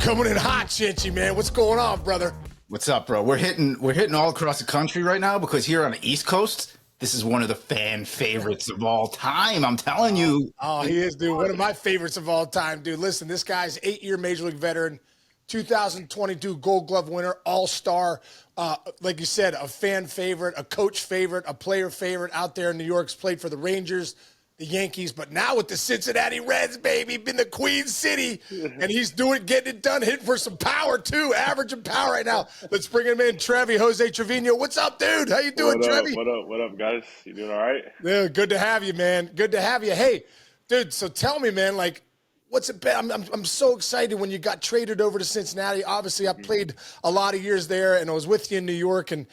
Coming in hot, Chinchy, man. What's going on, brother? What's up, bro? We're hitting all across the country right now because here on the East Coast, this is one of the fan favorites of all time. I'm telling you. Oh, he is, dude. One of my favorites of all time, dude. Listen, this guy's 8-year Major League veteran, 2022 Gold Glove winner, All-Star. Like you said, a fan favorite, a coach favorite, a player favorite out there in New York. He's played for the Rangers, the Yankees, but now with the Cincinnati Reds, baby, been the Queen City, and he's getting it done, hitting for some power too, averaging power right now. Let's bring him in, Trevi, Jose Trevino. What's up, dude? How you doing, Trevi? What up, guys? You doing all right? Yeah, good to have you, man. Good to have you. Hey, dude, so tell me, man, like, what's it been? I'm so excited when you got traded over to Cincinnati. Obviously, I played a lot of years there, and I was with you in New York, and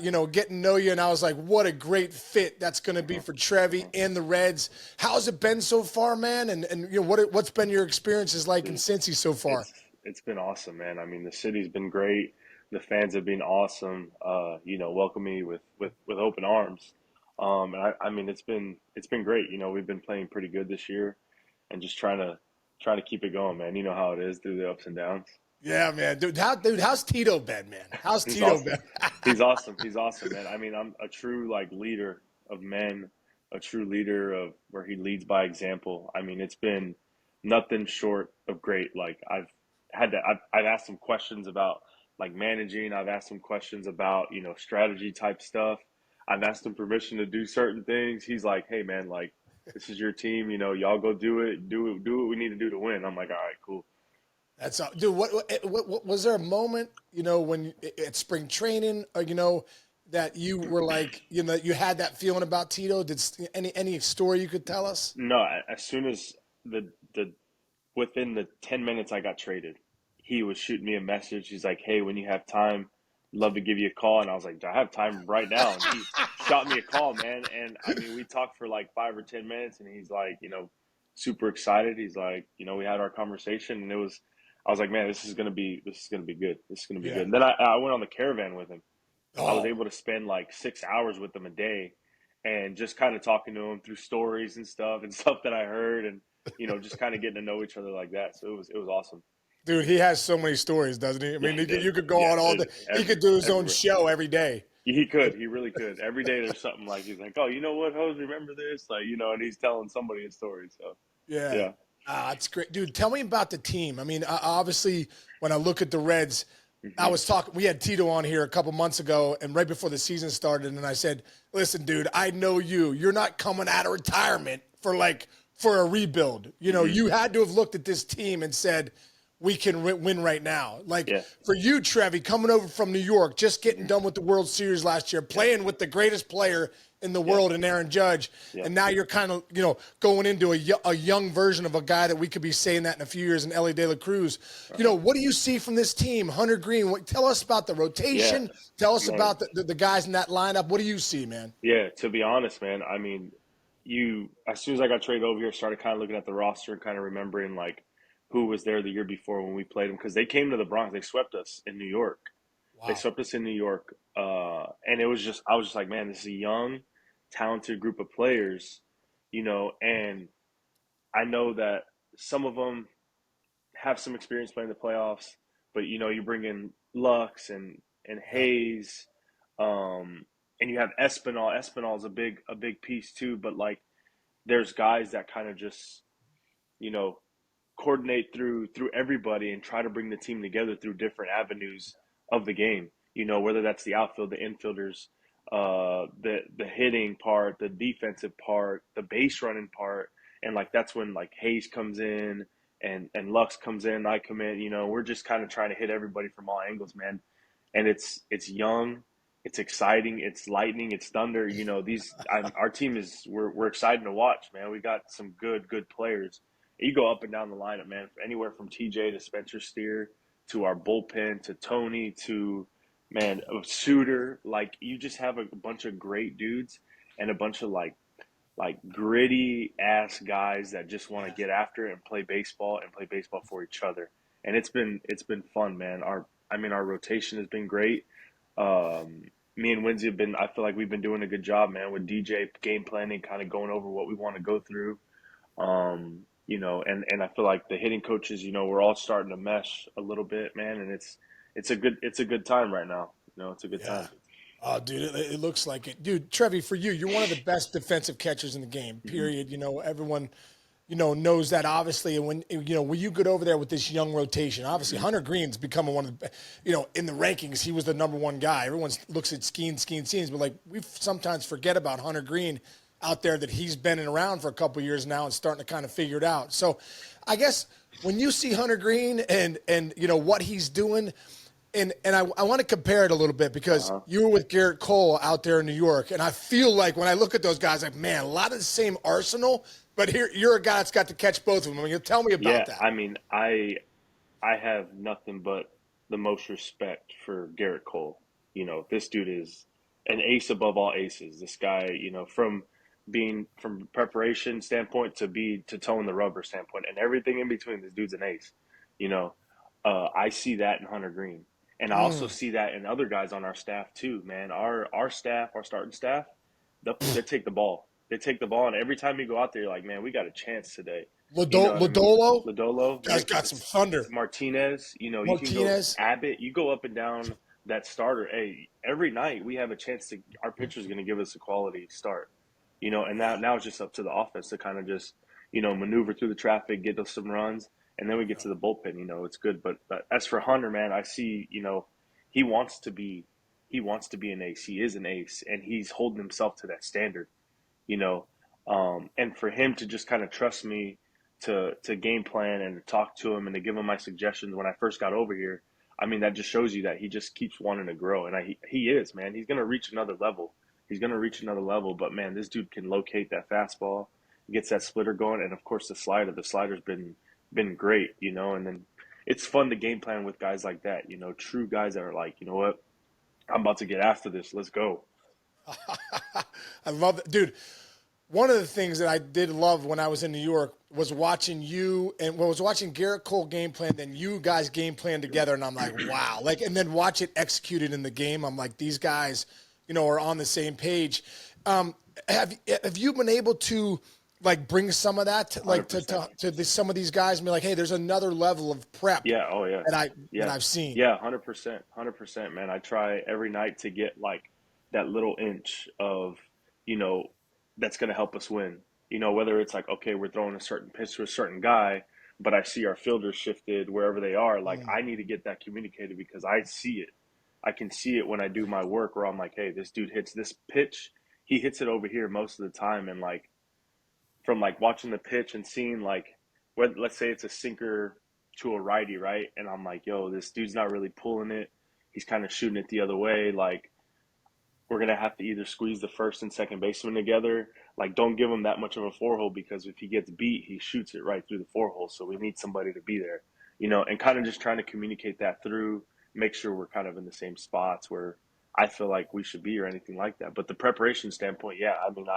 you know, getting to know you, and I was like, what a great fit that's going to be for Trevi and the Reds. How's it been so far, man? And you know, what's been your experiences like in Cincy so far? It's been awesome, man. I mean, the city's been great. The fans have been awesome. You know, welcome me with open arms. And I mean, it's been great. You know, we've been playing pretty good this year, and just trying to keep it going, man. You know how it is through the ups and downs. Yeah, man. How's Tito been, man? How's Tito awesome. been? He's awesome. He's awesome, man. I mean, I'm a true leader of men, a true leader of where he leads by example. I mean, it's been nothing short of great. Like I've asked him questions about like managing. I've asked him questions about, you know, strategy type stuff. I've asked him permission to do certain things. He's like, hey man, like, this is your team, you know, y'all go do what we need to do to win. I'm like, all right, cool. That's dude. What was there a moment, you know, when at spring training, or, you know, that you were like, you know, you had that feeling about Tito? Did any story you could tell us? No, as soon as within the 10 minutes I got traded, he was shooting me a message. He's like, hey, when you have time, love to give you a call. And I was like, I have time right now. And he shot me a call, man. And I mean, we talked for like 5 or 10 minutes, and he's like, you know, super excited. He's like, you know, we had our conversation, and I was like, man, this is gonna be good. This is gonna be good. Yeah. And then I went on the caravan with him. I was Oh, able to spend like 6 hours with him a day, and just kind of talking to him through stories and stuff that I heard, and you know, just kind of getting to know each other like that. So it was awesome. dude, he has so many stories, doesn't he? I mean, you could go on all day. He could do his own show every day. He could. He really could. Every day there's something like he's like, oh, you know what, Hose, remember this? Like, you know, and he's telling somebody a story. So Yeah. yeah. That's great. Dude, tell me about the team. I mean, obviously, when I look at the Reds, I was talking, we had Tito on here a couple months ago, and right before the season started, and I said, listen, dude, I know you. You're not coming out of retirement for a rebuild. You know, you had to have looked at this team and said, we can win right now. Like, for you, Trevi, coming over from New York, just getting done with the World Series last year, playing with the greatest player in the world in Aaron Judge, and now you're kind of, you know, going into a young version of a guy that we could be saying that in a few years in Elly De La Cruz. You know, what do you see from this team? Hunter Green, tell us about the rotation. Tell us about the guys in that lineup. What do you see, man? Yeah, to be honest, man, I mean, as soon as I got traded over here, started kind of looking at the roster and kind of remembering like who was there the year before when we played them, because they came to the Bronx. They swept us in New York. Wow. They swept us in New York, and I was just like, man, this is a young, talented group of players, you know, and I know that some of them have some experience playing the playoffs, but you know, you bring in Lux and Hayes, and you have Espinal. Espinal is a big piece too, but like there's guys that kind of just, you know, coordinate through everybody and try to bring the team together through different avenues of the game. You know, whether that's the outfield, the infielders, the hitting part, the defensive part, the base running part, and like that's when like Hayes comes in and Lux comes in, I come in. You know, we're just kind of trying to hit everybody from all angles, man. And it's young, it's exciting, it's lightning, it's thunder. You know, our team we're excited to watch, man. We got some good players. You go up and down the lineup, man, anywhere from TJ to Spencer Steer to our bullpen to Tony to, man, a Suter. Like, you just have a bunch of great dudes and a bunch of like gritty ass guys that just want to get after it and play baseball for each other. And it's been fun, man. Our rotation has been great. Me and Winsy I feel like we've been doing a good job, man, with DJ game planning, kind of going over what we want to go through. and I feel like the hitting coaches, we're all starting to mesh a little bit, man, and it's a good time right now. It's a good Yeah. time. Oh, dude, it looks like it. Dude, Trevi, for you, you're one of the best defensive catchers in the game, Hmm. period. Everyone, knows that obviously. And when you get over there with this young rotation, obviously Hmm. Hunter Green's becoming one of the, in the rankings, he was the number one guy. Everyone looks at Skeens, but like we sometimes forget about Hunter Green out there, that he's been around for a couple years now and starting to kind of figure it out. So I guess when you see Hunter Green and what he's doing, and I want to compare it a little bit because Uh-huh. you were with Garrett Cole out there in New York, and I feel like when I look at those guys, like, man, a lot of the same arsenal, but here you're a guy that's got to catch both of them. I mean, tell me Yeah, about that. I mean, I have nothing but the most respect for Garrett Cole. This dude is an ace above all aces. This guy, from being from preparation standpoint to towing the rubber standpoint and everything in between, this dude's an ace. You know, I see that in Hunter Green, and I also Mm. see that in other guys on our staff too. Man, our staff, our starting staff, they take the ball. They take the ball, and every time you go out there, you're like, man, we got a chance today. You know what I mean? Lodolo, Lodolo, guy's got some thunder. Martinez, you can go Martinez, Abbott, you go up and down that starter. Hey, every night we have a chance our pitcher's going to give us a quality start, and now it's just up to the offense to kind of just, maneuver through the traffic, get us some runs, and then we get to the bullpen. It's good. But as for Hunter, man, I see, he wants to be, he wants to be an ace. He is an ace, and he's holding himself to that standard you know. And for him to just kind of trust me to game plan and to talk to him and to give him my suggestions when I first got over here, I mean that just shows you that he just keeps wanting to grow, and he is, man. He's gonna reach another level. He's gonna reach another level, but man, this dude can locate that fastball, gets that splitter going, and of course the slider. The slider's been great, and then it's fun to game plan with guys like that, true guys that are like, you know what, I'm about to get after this. Let's go. I love it, dude. One of the things that I did love when I was in New York was watching you and was watching Garrett Cole game plan, then you guys game plan together, and I'm like, wow. Like, and then watch it executed in the game. I'm like, these guys, are on the same page. Have you been able to like bring some of that to, like to 100%. some of these guys and be like, hey, there's another level of prep Yeah. Oh, yeah. that Yeah. I've seen. Yeah. 100%. 100%, man. I try every night to get like that little inch of, you know, that's going to help us win. Whether it's like, okay, we're throwing a certain pitch to a certain guy, but I see our fielders shifted wherever they are. Like, Mm. I need to get that communicated because I see it. I can see it when I do my work where I'm like, hey, this dude hits this pitch. He hits it over here most of the time. And like, from like watching the pitch and seeing like, let's say it's a sinker to a righty, right? And I'm like, yo, this dude's not really pulling it. He's kind of shooting it the other way. Like, we're gonna have to either squeeze the first and second baseman together. Like, don't give him that much of a four hole because if he gets beat, he shoots it right through the four hole. So we need somebody to be there, and kind of just trying to communicate that through, make sure we're kind of in the same spots where I feel like we should be or anything like that. But the preparation standpoint, yeah, I mean,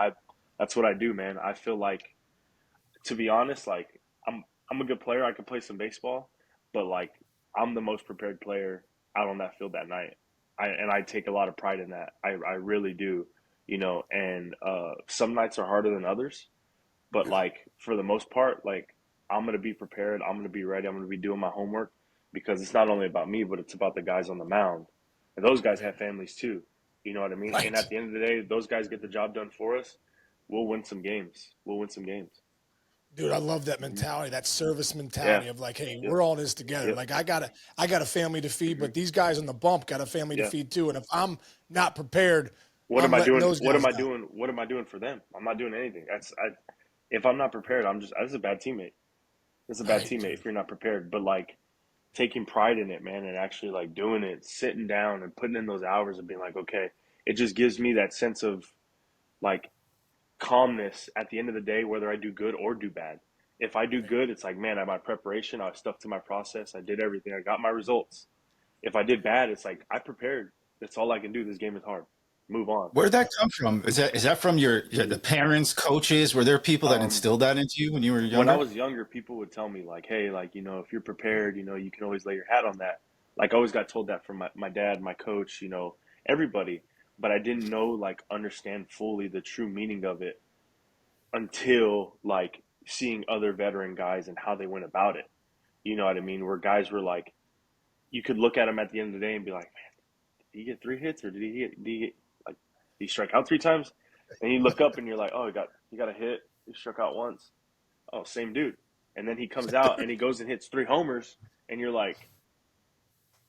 that's what I do, man. I feel like, to be honest, like I'm a good player. I can play some baseball, but like I'm the most prepared player out on that field that night. I take a lot of pride in that. I really do, and some nights are harder than others, but Yeah. like for the most part, like I'm gonna be prepared. I'm gonna be ready. I'm gonna be doing my homework because it's not only about me, but it's about the guys on the mound, and those guys Right. have families too. You know what I mean? And Right. at the end of the day, those guys get the job done for us. We'll win some games. We'll win some games. Dude, I love that Hmm. mentality, that service Yeah. mentality of like, hey, Yep. we're all in this together. Yep. Like I got a family to feed, Hmm. but these guys on the bump got a family to Yeah. feed too. And if I'm not prepared, What am I'm I letting doing? those What am guys I down. doing? What am I doing for them? I'm not doing anything. If I'm not prepared, that's a bad teammate. That's a bad Right, teammate dude. if you're not prepared. But like taking pride in it, man, and actually like doing it, sitting down and putting in those hours and being like, okay, it just gives me that sense of like calmness at the end of the day, whether I do good or do bad. If I do Right. good, it's like, man, I my preparation, I stuck to my process, I did everything, I got my results. If I did bad, it's like I prepared. That's all I can do. This game is hard. Move on. Where'd that come from? Is that from the parents, coaches? Were there people that Um, instilled that into you when you were when I younger? was younger, people would tell me like, "Hey, like if you're prepared, you can always lay your hat on that." Like I always got told that from my dad, my coach, everybody. But I didn't know like understand fully the true meaning of it until like seeing other veteran guys and how they went about it. You know what I mean? Where guys were like, you could look at him at the end of the day and be like, man, did he get 3 hits or did he strike out 3 times? And you look up and you're like, oh, he got a hit. He struck out once. Oh, same dude. And then he comes out and he goes and hits 3 homers, and you're like,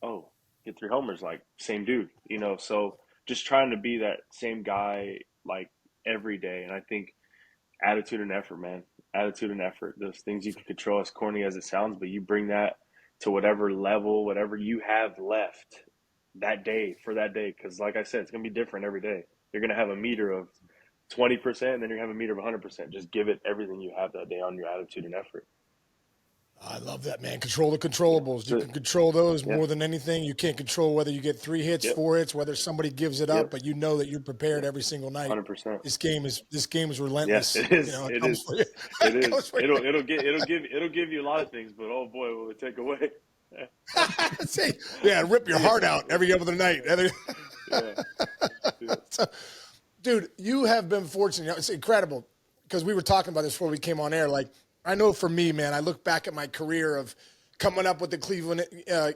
oh, hit 3 homers, like same dude, you know. So just trying to be that same guy like every day. And I think attitude and effort, man. Attitude and effort. Those things you can control, as corny as it sounds, but you bring that to whatever level, whatever you have left that day for that day. Because, like I said, it's going to be different every day. You're going to have a meter of 20%, and then you're going to have a meter of 100%. Just give it everything you have that day on your attitude and effort. I love that, man. Control the controllables. You can control those more than anything. You can't control whether you get 3 hits, 4 hits, whether somebody gives it up, but you know that you're prepared every single night. 100%. This game is relentless. Yes, it is. You know, it is. It is. It'll give you a lot of things, but oh boy, will it take away. See, yeah, rip your heart out every other night. So, dude, you have been fortunate. It's incredible because we were talking about this before we came on air. Like, I know for me, man, I look back at my career of coming up with the Cleveland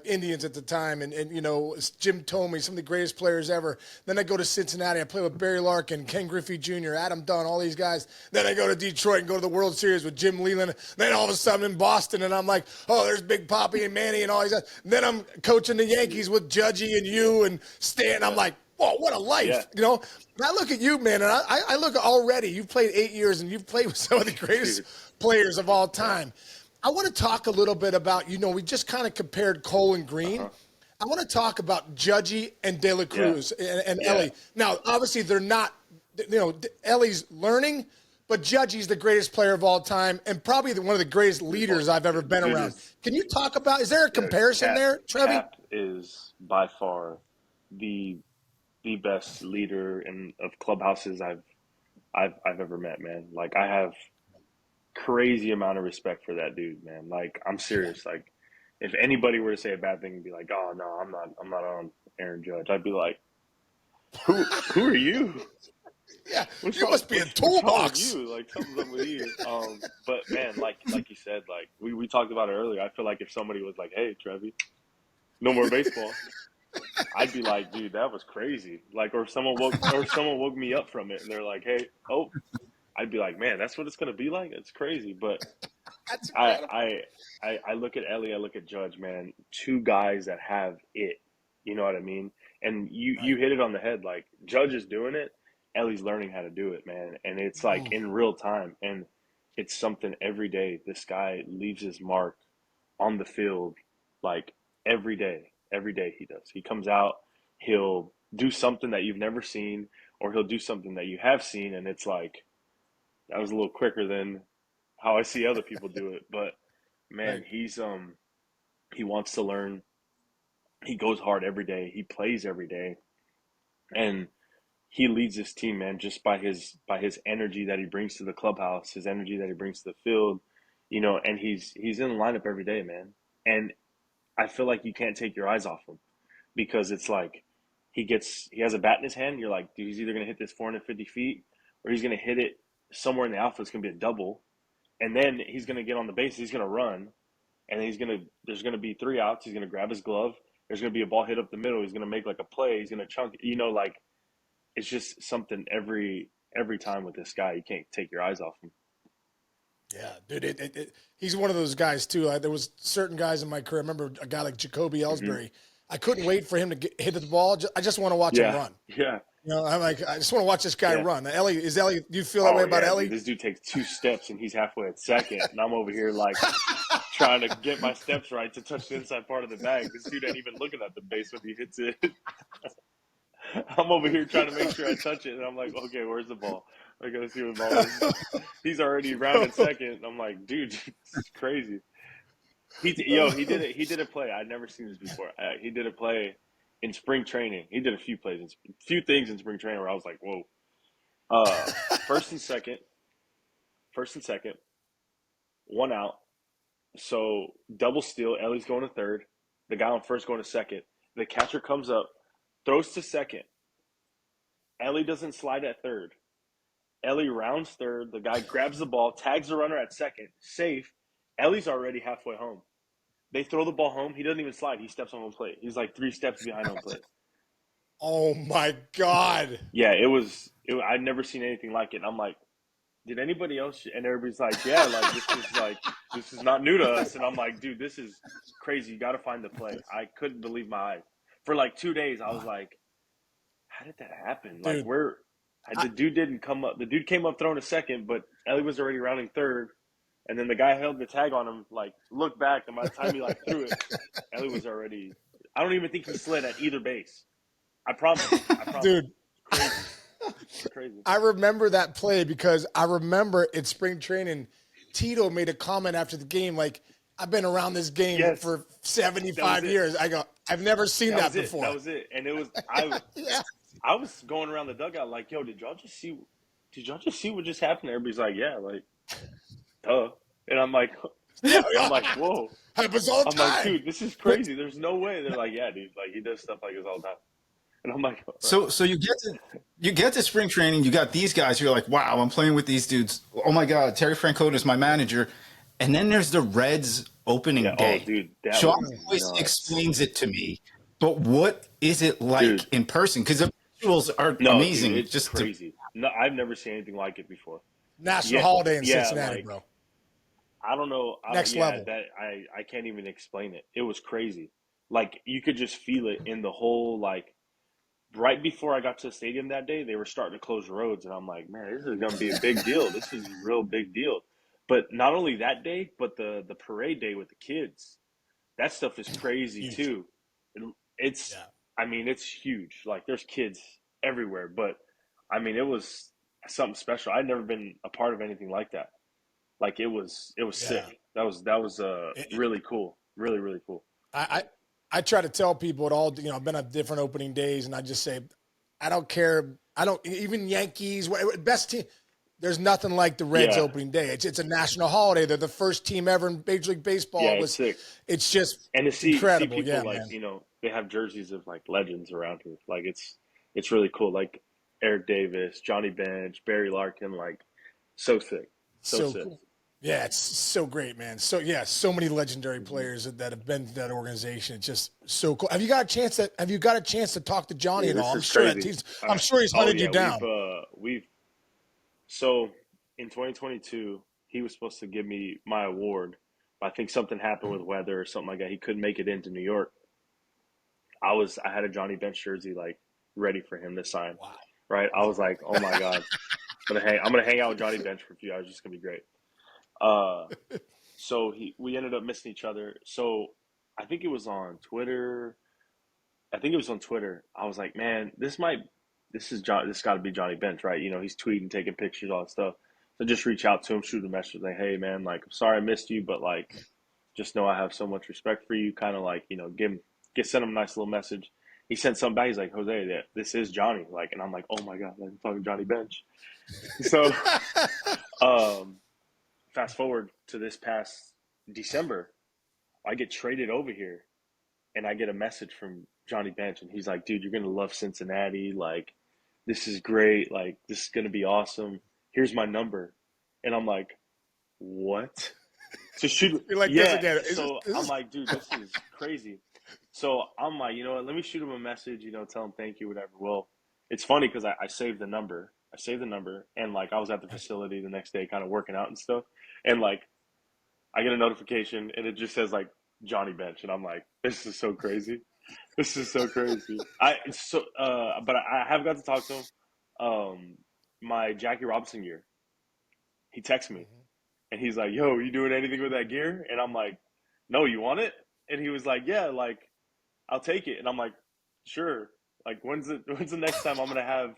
Indians at the time, and you know, Jim Thome, some of the greatest players ever. Then I go to Cincinnati. I play with Barry Larkin, Ken Griffey Jr., Adam Dunn, all these guys. Then I go to Detroit and go to the World Series with Jim Leland. Then all of a sudden in Boston, and I'm like, oh, there's Big Papi and Manny and all these guys. Then I'm coaching the Yankees with Judgy and you and Stan. I'm like, whoa, what a life, you know? And I look at you, man, and I look already. You've played 8 years, and you've played with some of the greatest players of all time. I want to talk a little bit about, you know, we just kind of compared Cole and Green. I want to talk about Judgy and De La Cruz and Elly. Now, obviously, they're not, you know, Elly's learning, but Judgy's the greatest player of all time and probably one of the greatest leaders I've ever been around. Can you talk about, is there a comparison there, Trevi? Cap is by far the best leader of clubhouses I've ever met, man. Like, I have crazy amount of respect for that dude, man. Like, I'm serious. Like, if anybody were to say a bad thing and be like, "Oh no, I'm not on Aaron Judge," I'd be like, "Who are you?" Yeah, you must be a toolbox. You like something's up with you. But man, like you said, like we talked about it earlier. I feel like if somebody was like, "Hey, Trevi, no more baseball," I'd be like, "Dude, that was crazy." Like, or someone woke me up from it, and they're like, "Hey, oh." I'd be like, man, that's what it's gonna be like. It's crazy, but I look at Elly, I look at Judge, man. 2 guys that have it. You know what I mean? And you hit it on the head. Like, Judge is doing it, Elly's learning how to do it, man. And it's like in real time, and it's something every day. This guy leaves his mark on the field, like every day. Every day he does. He comes out, he'll do something that you've never seen, or he'll do something that you have seen, and it's like, that was a little quicker than how I see other people do it. But man, he wants to learn. He goes hard every day. He plays every day, and he leads this team, man, just by his energy that he brings to the clubhouse, his energy that he brings to the field, you know. And he's in the lineup every day, man. And I feel like you can't take your eyes off him because it's like he has a bat in his hand. You're like, dude, he's either gonna hit this 450 feet or he's gonna hit it somewhere in the outfield. It's going to be a double, and then he's going to get on the base. He's going to run, and there's going to be 3 outs. He's going to grab his glove. There's going to be a ball hit up the middle. He's going to make like a play. He's going to chunk. You know, like, it's just something every time with this guy. You can't take your eyes off him. Yeah, dude, he's one of those guys too. There was certain guys in my career. I remember a guy like Jacoby Ellsbury. I couldn't wait for him to hit the ball. I just want to watch him run. Yeah. You know, I'm like, I just want to watch this guy run. Elly, do you feel that way about Elly? Dude, this dude takes 2 steps and he's halfway at second, and I'm over here like trying to get my steps right to touch the inside part of the bag. This dude ain't even looking at the base when he hits it. I'm over here trying to make sure I touch it, and I'm like, okay, where's the ball? I gotta see where the ball is. He's already rounded second. I'm like, dude, this is crazy. He did a play. I'd never seen this before. He did a play in spring training. He did a few things in spring training where I was like, whoa. First and second, 1 out. So double steal. Elly's going to third. The guy on first going to second. The catcher comes up, throws to second. Elly doesn't slide at third. Elly rounds third. The guy grabs the ball, tags the runner at second, safe. Elly's already halfway home. They throw the ball home. He doesn't even slide. He steps on home plate. He's like 3 steps behind home plate. Oh my God. Yeah, it was. I'd never seen anything like it. And I'm like, did anybody else? And everybody's like, yeah, like this is not new to us. And I'm like, dude, this is crazy. You got to find the play. I couldn't believe my eyes. For like 2 days, I was like, how did that happen? Dude, Like the dude didn't come up. The dude came up throwing a second, but Elly was already rounding third. And then the guy held the tag on him, like looked back, and by the time he like threw it, Elly was already. I don't even think he slid at either base. I promise. Dude. Crazy. Crazy. I remember that play because I remember in spring training, Tito made a comment after the game, like, I've been around this game for 75 years. I go, I've never seen that before. That was it. And it was I was going around the dugout like, yo, did y'all just see what just happened? Everybody's like, yeah, like, duh. And I'm like, I'm like, whoa. Happens all the time. I'm like, dude, this is crazy. There's no way. They're like, yeah, dude, like he does stuff like this all the time. And I'm like, right. So you get to spring training, you got these guys, you're like, wow, I'm playing with these dudes. Oh my God, Terry Francona is my manager. And then there's the Reds opening day. Oh, dude, Sean always explains it to me. But what is it like in person? Because the visuals are amazing. Dude, it's just crazy. No, I've never seen anything like it before. National holiday in Cincinnati, like, bro. I don't know. Next level. That I can't even explain it. It was crazy. Like you could just feel it in the whole like. Right before I got to the stadium that day, they were starting to close roads, and I'm like, man, this is going to be a big deal. This is a real big deal. But not only that day, but the parade day with the kids. That stuff is crazy too. I mean, it's huge. Like there's kids everywhere, but I mean, it was something special. I'd never been a part of anything like that. Like it was sick. That was really cool. Really, really cool. I try to tell people I've been at different opening days, and I just say, I don't care. Even Yankees, best team. There's nothing like the Reds opening day. It's a national holiday. They're the first team ever in Major League Baseball. Yeah, it's sick. It's just and to see incredible. People like, man. They have jerseys of like legends around here. Like it's really cool. Like Eric Davis, Johnny Bench, Barry Larkin, like so sick. So sick. Cool. Yeah, it's so great, man. So many legendary players that have been to that organization. It's just so cool. Have you got a chance to talk to Johnny at all? I'm sure he's hunted you down. So in 2022, he was supposed to give me my award, but I think something happened with weather or something like that. He couldn't make it into New York. I had a Johnny Bench jersey like ready for him to sign. Wow. Right? I was like, oh my God, I'm gonna hang out with Johnny Bench for a few hours. It's gonna be great. So we ended up missing each other. So I think it was on Twitter. I was like, man, this got to be Johnny Bench, right? He's tweeting, taking pictures, all that stuff. So just reach out to him, shoot a message, like, hey man, like, I'm sorry I missed you, but like, just know I have so much respect for you. Kind of like, send him a nice little message. He sent something back. He's like, Jose, this is Johnny. Like, and I'm like, oh my God, like, I'm talking Johnny Bench. So, fast forward to this past December, I get traded over here, and I get a message from Johnny Bench, and he's like, dude, you're going to love Cincinnati. Like, this is great. Like, this is going to be awesome. Here's my number. And I'm like, what? So shoot. You're like, this again. I'm like, dude, this is crazy. So I'm like, you know what? Let me shoot him a message, tell him thank you, whatever. Well, it's funny because I saved the number. And like I was at the facility the next day kind of working out and stuff. And like I get a notification and it just says like Johnny Bench. And I'm like, this is so crazy. This is so crazy. But I have got to talk to him. My Jackie Robinson gear, he texts me and he's like, yo, you doing anything with that gear? And I'm like, no, you want it? And he was like, yeah, like I'll take it. And I'm like, sure. Like when's the next time I'm going to have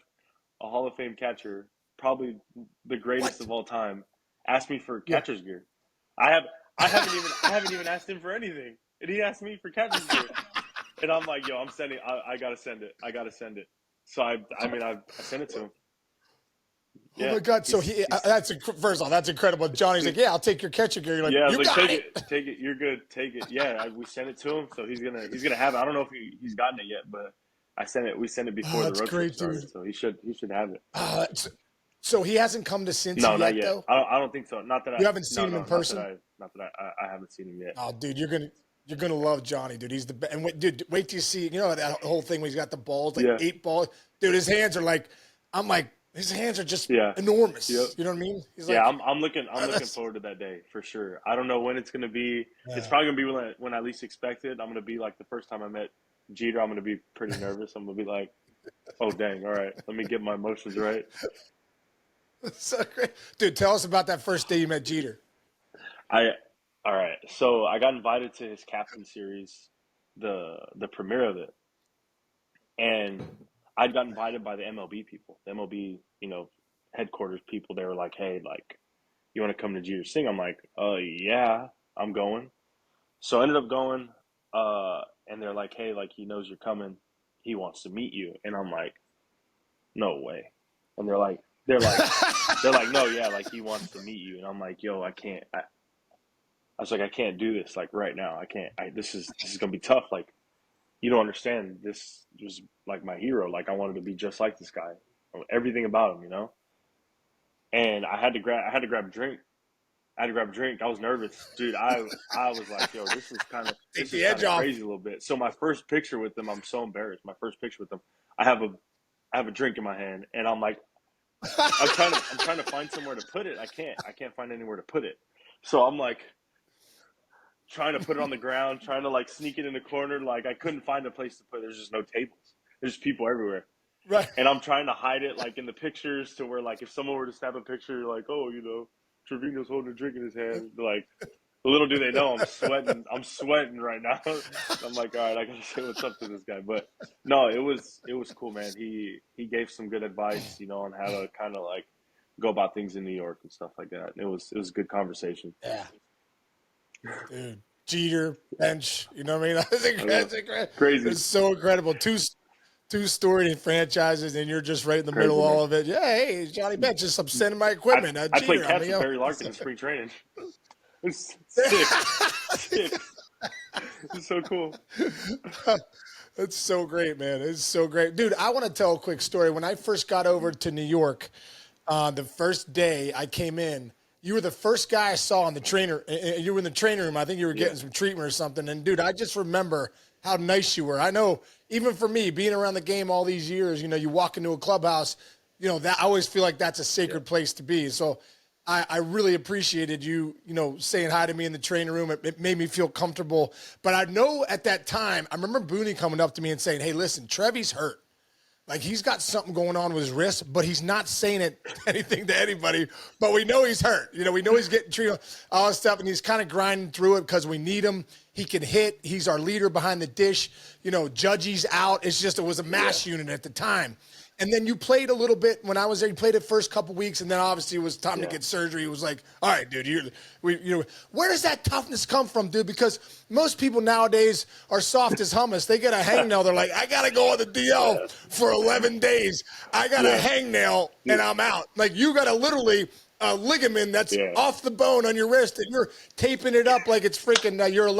a Hall of Fame catcher, probably the greatest of all time, ask me for catcher's gear? I haven't even asked him for anything. And he asked me for catcher's gear. And I'm like, yo, I gotta send it. So I sent it to him. Yeah, oh my God! So first off, that's incredible. Johnny's like, yeah, I'll take your catcher gear. You're like, yeah, you got take it. You're good. Take it. Yeah, we sent it to him, so he's gonna have it. I don't know if he's gotten it yet, but we sent it before the road trip started, so he should have it. So he hasn't come to No, Cincy not yet, yet. though. I don't think so. Not that You I. haven't seen No, him in no, person. not that I haven't seen him yet. Oh, dude, you're gonna love Johnny, dude. He's the best. And dude, wait till you see. You know that whole thing where he's got the balls, like Yeah, 8 balls. Dude, his hands are like. I'm like, his hands are just yeah, yep. enormous. You know what I mean? He's Yeah, like, I'm looking forward to that day for sure. I don't know when it's gonna be. It's yeah. probably gonna be when I least expect it. I'm gonna be like the first time I met Jeter. I'm gonna be pretty nervous. I'm gonna be like, oh dang, all right, let me get my emotions right. So great, dude. Tell us about that first day you met Jeter. I All right. So I got invited to his captain series, the premiere of it, and I'd got invited by the MLB people, the MLB headquarters people. They were like, hey, like, you want to come to Jeter Sing? I'm like, yeah, I'm going. So I ended up going, and they're like, hey, like, he knows you're coming. He wants to meet you. And I'm like, no way. And they're like, no, yeah, like, he wants to meet you. And I'm like, yo, I can't. I was like, I can't do this, like, right now. I can't. This is gonna be tough. Like, you don't understand. This was like my hero. Like, I wanted to be just like this guy. Everything about him. And I had to grab a drink. I had to grab a drink. I was nervous, dude. I was like, yo, Take this the is edge kind of off. crazy a little bit. So my first picture with them, I'm so embarrassed. My first picture with them, I have a drink in my hand, and I'm like, I'm trying to find somewhere to put it. I can't find anywhere to put it. So I'm like trying to put it on the ground, trying to like sneak it in the corner. Like I couldn't find a place to put it. There's just no tables. There's people everywhere. Right. And I'm trying to hide it like in the pictures to where like if someone were to snap a picture like, oh, Trevino's holding a drink in his hand, like little do they know I'm sweating right now. I'm like, all right, I gotta say what's up to this guy. But no, it was cool, man. He gave some good advice, on how to kind of like go about things in New York and stuff like that. It was a good conversation. Yeah, dude. Jeter bench. You know what I mean? Crazy. It's so incredible. Two storied franchises, and you're just right in the middle Crazy, of man. all of it. Yeah, hey, Johnny Bench, just I'm sending my I equipment. I played Jeter, catch with Barry Larkin in spring training. It's sick. It's so cool. It's so great, man. It's so great. Dude, I want to tell a quick story. When I first got over to New York, the first day I came in, you were the first guy I saw in the trainer. You were in the training room. I think you were getting some treatment or something. And, dude, I just remember how nice you were. I know, even for me, being around the game all these years, you walk into a clubhouse, that I always feel like that's a sacred place to be. So I really appreciated you, saying hi to me in the training room. It made me feel comfortable. But I know at that time, I remember Booney coming up to me and saying, hey, listen, Trevy's hurt. Like, he's got something going on with his wrist, but he's not saying anything to anybody. But we know he's hurt. We know he's getting treated, all this stuff, and he's kind of grinding through it because we need him. He can hit. He's our leader behind the dish. Judgy's out. It was a mass unit at the time. And then you played a little bit when I was there. You played the first couple weeks, and then obviously it was time to get surgery. It was like, all right, dude, where does that toughness come from, dude? Because most people nowadays are soft as hummus. They get a hangnail. They're like, I got to go on the DL for 11 days. I got a hangnail, and I'm out. Like, you got to literally a ligament that's off the bone on your wrist, and you're taping it up like it's freaking you're an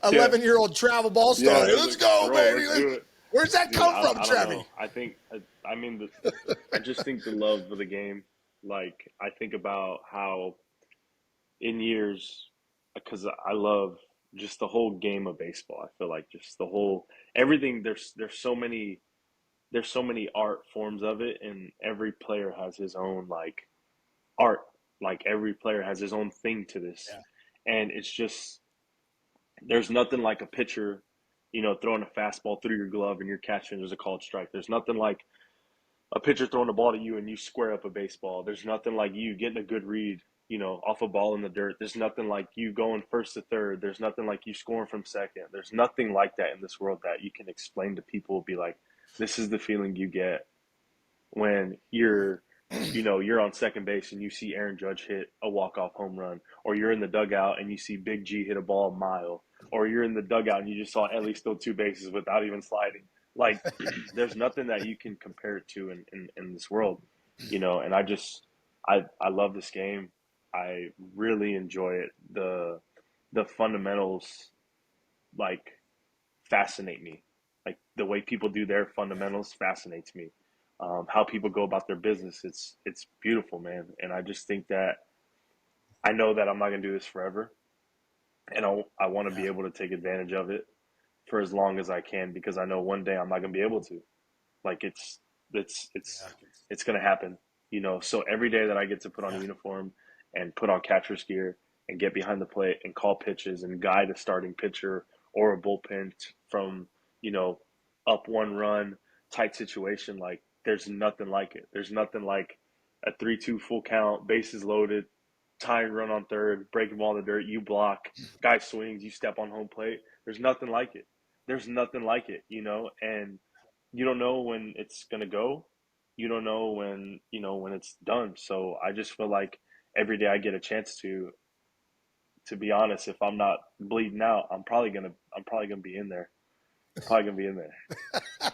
11-year-old travel ball star. Yeah, Let's go, baby. let's do it. Where's that Dude, come from, I don't Trevi? know. I just think the love of the game. Like, I think about how in years, because I love just the whole game of baseball. I feel like just the whole everything. There's so many art forms of it, and every player has his own like art. Like every player has his own thing to this, and it's just there's nothing like a pitcher, throwing a fastball through your glove and you're catching. There's a called strike. There's nothing like a pitcher throwing a ball to you and you square up a baseball. There's nothing like you getting a good read, off a ball in the dirt. There's nothing like you going first to third. There's nothing like you scoring from second. There's nothing like that in this world that you can explain to people. Be like, this is the feeling you get when you're on second base and you see Aaron Judge hit a walk-off home run, or you're in the dugout and you see Big G hit a ball a mile, or you're in the dugout and you just saw Elly steal 2 bases without even sliding. Like, there's nothing that you can compare it to in this world, and I love this game. I really enjoy it. The fundamentals, like, fascinate me. Like, the way people do their fundamentals fascinates me. how people go about their business. It's beautiful, man. And I just think that I know that I'm not going to do this forever. And I want to Yeah. be able to take advantage of it for as long as I can, because I know one day I'm not going to be able to. Like it's it's Yeah. it's going to happen, So every day that I get to put on a Yeah. uniform and put on catcher's gear and get behind the plate and call pitches and guide a starting pitcher or a bullpen from, you know, up one run tight situation, like there's nothing like it. There's nothing like a 3-2 full count, bases loaded, tying run on third, breaking ball in the dirt, you block, guy swings, you step on home plate. There's nothing like it. There's nothing like it, and you don't know when it's gonna go. You don't know when it's done. So I just feel like every day I get a chance to be honest, if I'm not bleeding out, I'm probably gonna be in there. Probably gonna be in there.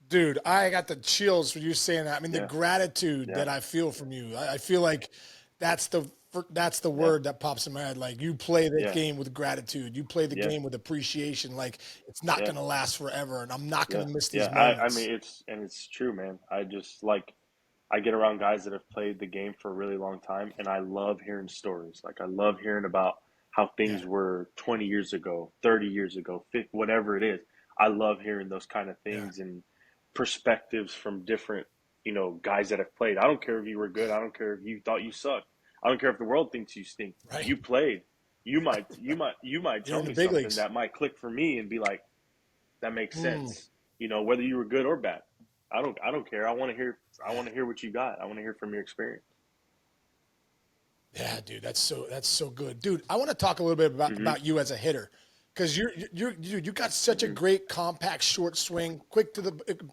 Dude, I got the chills for you saying that. I mean, the Yeah, gratitude yeah, that I feel from you. I feel like that's the yeah, word that pops in my head. Like, you play the yeah, game with gratitude. You play the yeah, game with appreciation. Like, it's not yeah, going to last forever, and I'm not yeah, going to miss yeah. these I moments. mean it's true, man. I just like I get around guys that have played the game for a really long time, and I love hearing stories. Like I love hearing about how Yeah, things were 20 years ago, 30 years ago, 50, whatever it is. I love hearing those kind of yeah, things and perspectives from different, guys that have played. I don't care if you were good. I don't care if you thought you sucked. I don't care if the world thinks you stink. right. You played. You might You're tell in the me big something leagues. that might click for me and be like, that makes Mm. sense. Whether you were good or bad. I don't care. I want to hear what you got. I want to hear from your experience. Yeah, dude, that's so good, dude. I want to talk a little bit about, Mhm. you as a hitter, because you got such a Mhm. great compact short swing, quick to the,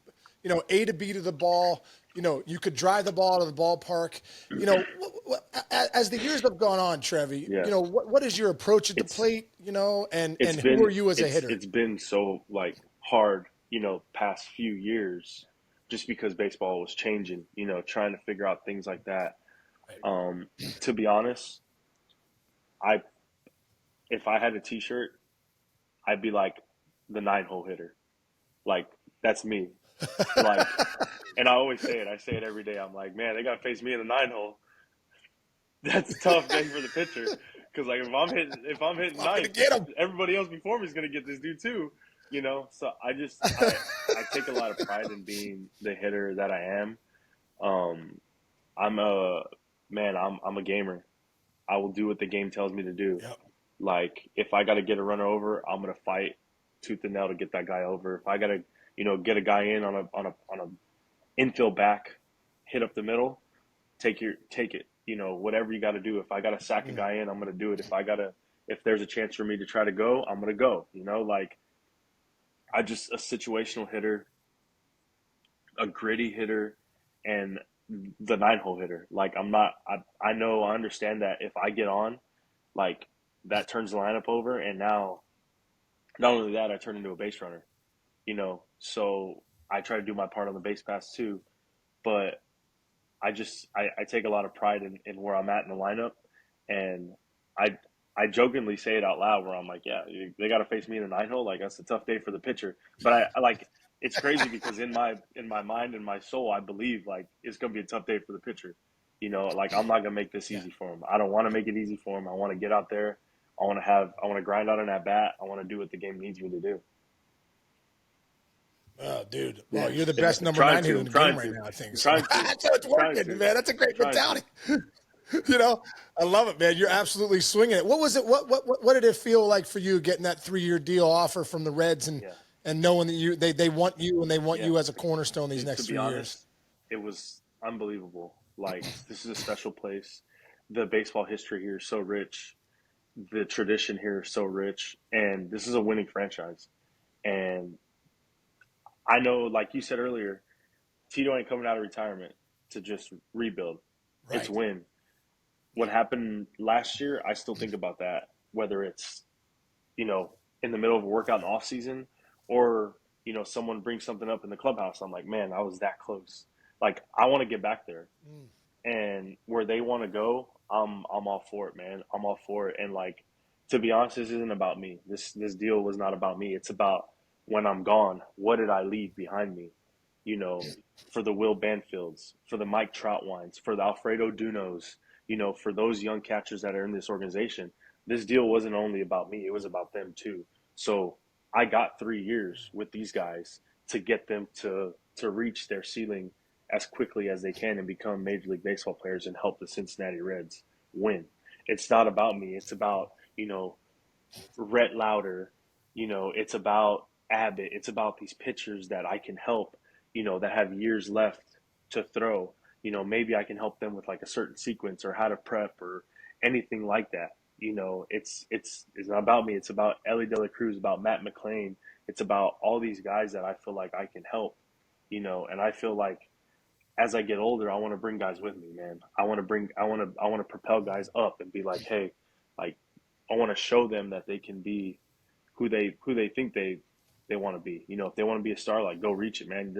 A to B to the ball. You could drive the ball to the ballpark. As the years have gone on, Trevi, Yeah. what is your approach at the It's plate? And it's who been are you as a it's hitter? it's been so like hard, past few years just because baseball was changing, trying to figure out things like that. Right. Um to be honest, I if I had a t-shirt, I'd be like the 9-hole hitter. Like that's me. Like and I always say it. I say it every day. I'm like, man, they got to face me in the 9-hole. That's a tough day for the pitcher because like if I'm hitting I'm gonna ninth, get him. everybody else before me is gonna get this dude too. So I take a lot of pride in being the hitter that I am. Um, I'm a man. I'm a gamer. I will do what the game tells me to do. Yep. Like if I got to get a runner over, I'm gonna fight tooth and nail to get that guy over. If I gotta get a guy in on a infield back, hit up the middle, take it. Whatever you got to do. If I got to sack a Mm. guy in, I'm gonna do it. If there's a chance for me to try to go, I'm gonna go. Like I just a situational hitter, a gritty hitter, and the 9-hole hitter. Like I'm not. I know. I understand that if I get on, like that turns the lineup over, and now not only that, I turn into a base runner. So I try to do my part on the base pass too. But I take a lot of pride in where I'm at in the lineup, and I I jokingly say it out loud where I'm like, yeah, they got to face me in the 9-hole. Like that's a tough day for the pitcher. But I like it's crazy because in my mind and my soul, I believe like it's gonna be a tough day for the pitcher. Like I'm not gonna make this Yeah. easy for him. I don't want to make it easy for him. I want to get out there. I want to grind out an at bat. I want to do what the game needs me to do. Oh, dude. Yeah, Well, you're the yeah. best I'm number trying 9 to. hitter in I'm the game trying right to. now, I think. I'm So trying to. that's how it's I'm trying working, to. man. That's a I'm great trying to. mentality. I love it, man. You're absolutely swinging it. What was it? What did it feel like for you getting that 3-year deal offer from the Reds Yeah. and knowing that they want you and they want Yeah. you as a cornerstone these To next be 3 years? honest, it was unbelievable. Like this is a special place. The baseball history here is so rich. The tradition here is so rich, and this is a winning franchise. And I know, like you said earlier, Tito ain't coming out of retirement to just rebuild. It's Right. win. What Yeah. happened last year, I still think about that. Whether it's you know in the middle of a workout in the off season, or someone brings something up in the clubhouse, I'm like, man, I was that close. Like I want to get back there. Mm. And where they want to go, I'm all for it, man. I'm all for it. And like to be honest, this isn't about me. This deal was not about me. It's about when I'm gone, what did I leave behind me? you know, for the Will Banfields, for the Mike Troutwines, for the Alfredo Dunos, you know, for those young catchers that are in this organization. This deal wasn't only about me, it was about them too. So I got 3 years with these guys to get them to reach their ceiling as quickly as they can and become Major League Baseball players and help the Cincinnati Reds win. It's not about me. It's about, you know, Rhett Lauder. You know, it's about Abbott. It's about these pitchers that I can help, you know, that have years left to throw. You know, maybe I can help them with like a certain sequence or how to prep or anything like that. You know, it's not about me. It's about Elly De La Cruz, about Matt McClain. It's about all these guys that I feel like I can help, you know, and I feel like as I get older, I want to bring guys with me, man. I want to propel guys up and be like, hey, like, I want to show them that they can be who they think they want to be. You know, if they want to be a star, like, go reach it, man.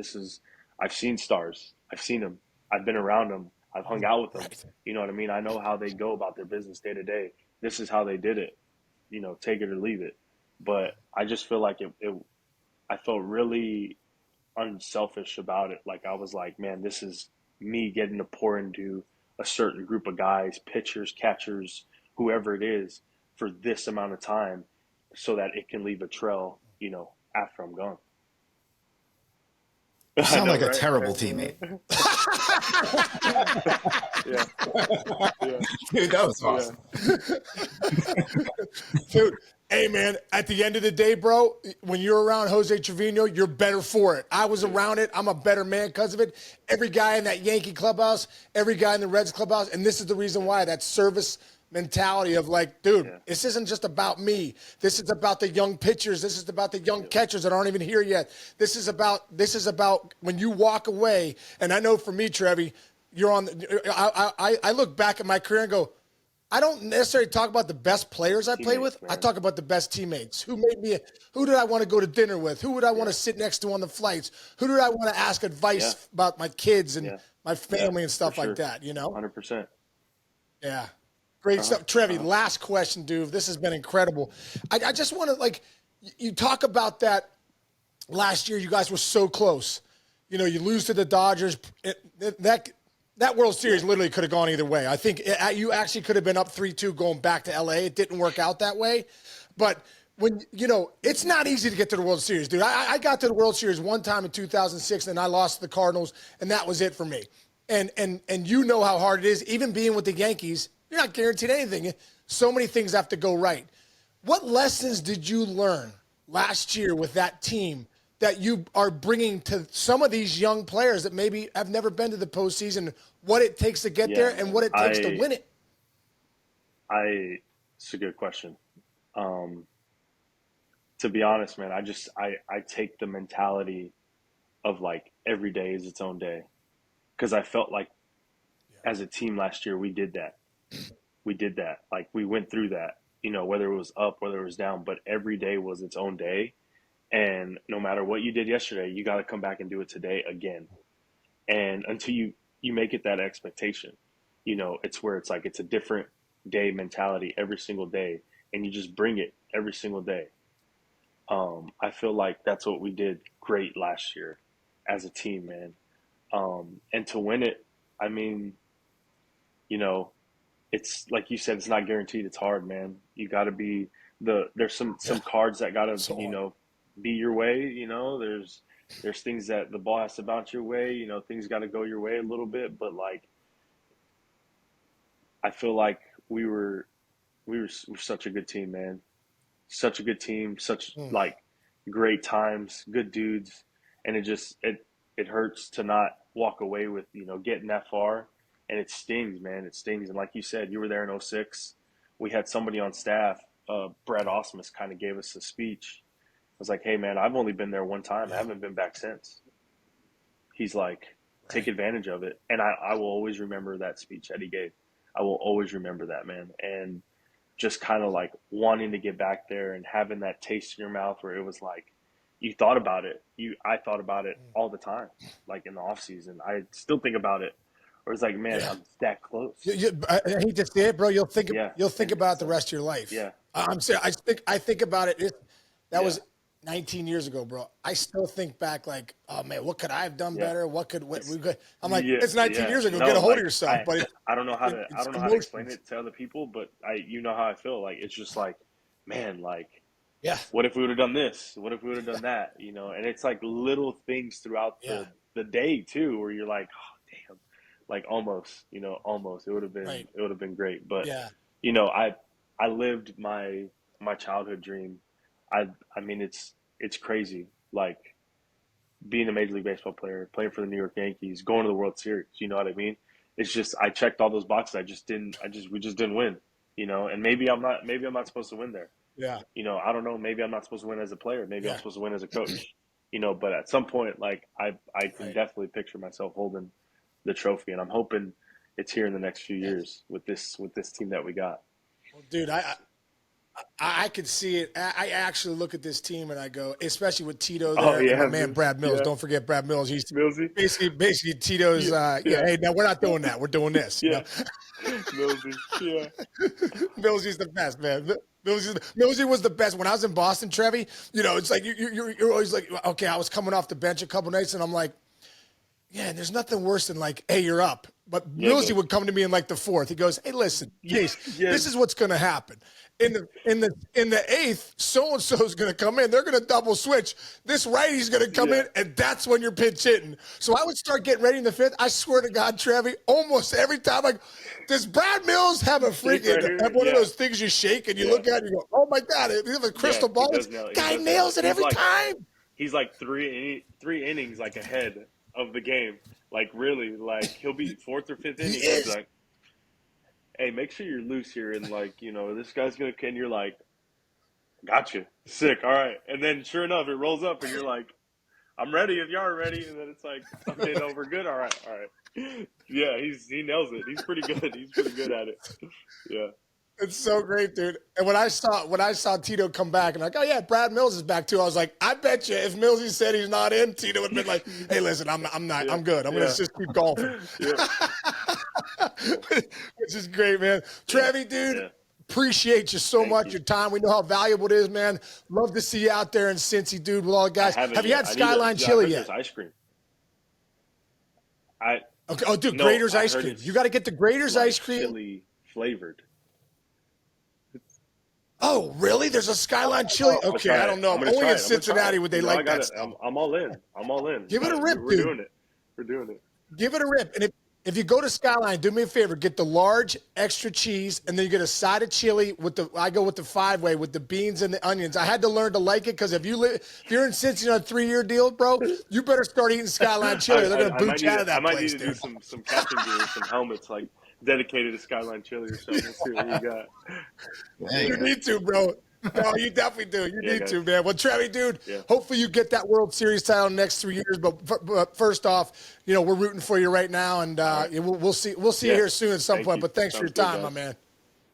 I've seen stars. I've seen them. I've been around them. I've hung out with them. Right. You know what I mean? I know how they go about their business day to day. This is how they did it. You know, take it or leave it. But I just feel like I felt really unselfish about it. Like, I was like, man, this is me getting to pour into a certain group of guys, pitchers, catchers, whoever it is, for this amount of time so that it can leave a trail, you know, after I'm gone. You sound know, like a right? terrible teammate. Yeah. Yeah. Dude, that was awesome. Dude, hey, man, at the end of the day, bro, when you're around Jose Trevino, you're better for it. I was around it. I'm a better man because of it. Every guy in that Yankee clubhouse, every guy in the Reds clubhouse, and this is the reason why, that service mentality of like, dude, this isn't just about me. This is about the young pitchers. This is about the young catchers that aren't even here yet. This is about when you walk away. And I know for me, Trevi, you're on. I look back at my career and go, I don't necessarily talk about the best players I play with. Man. I talk about the best teammates. Who did I want to go to dinner with? Who would I want to sit next to on the flights? Who did I want to ask advice about my kids and my family and stuff like that, you know? 100%. Yeah. Great stuff. Trevi, last question, dude. This has been incredible. I just want to, like, you talk about that last year. You guys were so close. You know, you lose to the Dodgers. That World Series literally could have gone either way. I think you actually could have been up 3-2 going back to LA. It didn't work out that way. But when, you know, it's not easy to get to the World Series, dude. I got to the World Series one time in 2006, and I lost to the Cardinals, and that was it for me. And you know how hard it is. Even being with the Yankees, you're not guaranteed anything. So many things have to go right. What lessons did you learn last year with that team that you are bringing to some of these young players that maybe have never been to the postseason, what it takes to get there and what it takes to win it? It's a good question. To be honest, man, I take the mentality of like every day is its own day. Because I felt like as a team last year, we did that. Like, we went through that, you know, whether it was up, whether it was down, but every day was its own day. And no matter what you did yesterday, you got to come back and do it today again. And until you make it that expectation, you know, it's where it's like, it's a different day mentality every single day. And you just bring it every single day. I feel like that's what we did great last year as a team, man. And to win it, I mean, you know, it's like you said, it's not guaranteed. It's hard, man. You got to be there's some cards that got to, you know, be your way. You know, there's things that the ball has to bounce your way. You know, things got to go your way a little bit. But like, I feel like we were such a good team, man. Such a good team. Such like great times, good dudes, and it hurts to not walk away with, you know, getting that far. And it stings, man. It stings. And like you said, you were there in 06. We had somebody on staff, Brad Osmus, kind of gave us a speech. I was like, hey, man, I've only been there one time. I haven't been back since. He's like, take advantage of it. And I will always remember that speech that he gave. I will always remember that, man. And just kind of like wanting to get back there and having that taste in your mouth where it was like, you thought about it. I thought about it all the time, like in the off season. I still think about it. Or it's like, man, I'm that close. I hate to say it, bro. You'll think about it the rest of your life. Yeah. I'm serious. I think about it. That was 19 years ago, bro. I still think back like, oh man, what could I have done better? What we could? I'm like, it's 19 years ago. No, Get a hold like, of yourself, but I don't know how to it's explain emotions. it to other people, but you know how I feel. Like it's just like, man, like Yeah, what if we would have done this? What if we would have done that? You know, and it's like little things throughout yeah, the day too, where you're like, oh damn, like almost, almost it right. would have been great. But Yeah, I lived my childhood dream. I mean it's crazy. Like being a Major League Baseball player, playing for the New York Yankees, going to the World Series. You know what I mean? It's just I checked all those boxes. We just didn't win. And maybe I'm not supposed to win there. yeah, I don't know. Maybe I'm not supposed to win as a player. Maybe I'm yeah. supposed to win as a coach. But at some point, like I can Right. definitely picture myself holding the trophy, and I'm hoping it's here in the next few Yes. years with this team that we got. Well, dude, I could see it. I actually look at this team and I go, especially with Tito there Oh and my yeah, man Brad Mills. yeah, Don't forget Brad Mills. He's Millsy. basically Tito's. Yeah, Yeah. yeah, Hey, now we're not doing that. We're doing this. yeah. Millsy. Yeah, Millsy's the best, man. Millsy was the best. When I was in Boston, Trevi, it's like you're always like, okay, I was coming off the bench a couple nights, and I'm like, yeah, there's nothing worse than like, hey, you're up. But yeah, Millsy man. would come to me in like the fourth. He goes, hey, listen, Case, Yeah, this is what's going to happen. In the eighth, so and so is going to come in. They're going to double switch. This righty's going to come in, and that's when you're pinch hitting. So I would start getting ready in the fifth. I swear to God, Trevi, almost every time, like, does Brad Mills have a freaking right have one of yeah, those things you shake and you yeah, look at it and you go, oh my God, you have a yeah. crystal He ball. This does nail it. He guy does nail nails it. it every time. He's like three innings like ahead of the game. Like really, like he'll be fourth or fifth He inning. He'll be is. like, "Hey, make sure you're loose here." And like, this guy's gonna. And you're like, "Gotcha, sick, all right." And then sure enough, it rolls up, and you're like, "I'm ready if y'all are ready." And then it's like, "Okay, no, we're good. All right, all right." Yeah, he nails it. He's pretty good. He's pretty good at it. Yeah. It's so great, dude. And when I saw Tito come back, and like, oh yeah, Brad Mills is back too. I was like, I bet you if Millsy said he's not in, Tito would have been like, hey, listen, I'm not, Yeah, I'm good. I'm gonna yeah, just keep golfing. yeah, Which is great, man. yeah, Trevi, dude, yeah. appreciate you so Thank much. you. Your time. We know how valuable it is, man. Love to see you out there in Cincy, dude, with all the I guys. haven't Have you yet. had I need Skyline to. I Chili heard yet? there's ice cream. I Okay. Oh, dude, no. Grater's I ice heard cream. it's You got to get the Grater's like ice cream. chili flavored. Oh, really? There's a Skyline Chili. I'll Okay, try I it. don't know. I'm gonna Only try in it. I'm gonna try Cincinnati it. would they I like got that it. stuff. I'm all in. I'm all in. Give it a rip, We're dude. doing it. We're doing it. Give it a rip. And if you go to Skyline, do me a favor, get the large extra cheese, and then you get a side of chili I go with the 5-way with the beans and the onions. I had to learn to like it because if you're in Cincinnati on a 3-year deal, bro, you better start eating Skyline chili. They're gonna boot you out of I that might place, need to do dude. some captain gear, some helmets like dedicated to Skyline Chili or something. Let's see what we got. You need to, bro. No, you definitely do. You Yeah, need guys. to, man. Well, Trevi, dude, Yeah. hopefully you get that World Series title in the next 3 years. But first off, we're rooting for you right now, and right. we'll see you Yeah. here soon at some Thank point. you. But thanks for your Sounds good, time, my guys. man.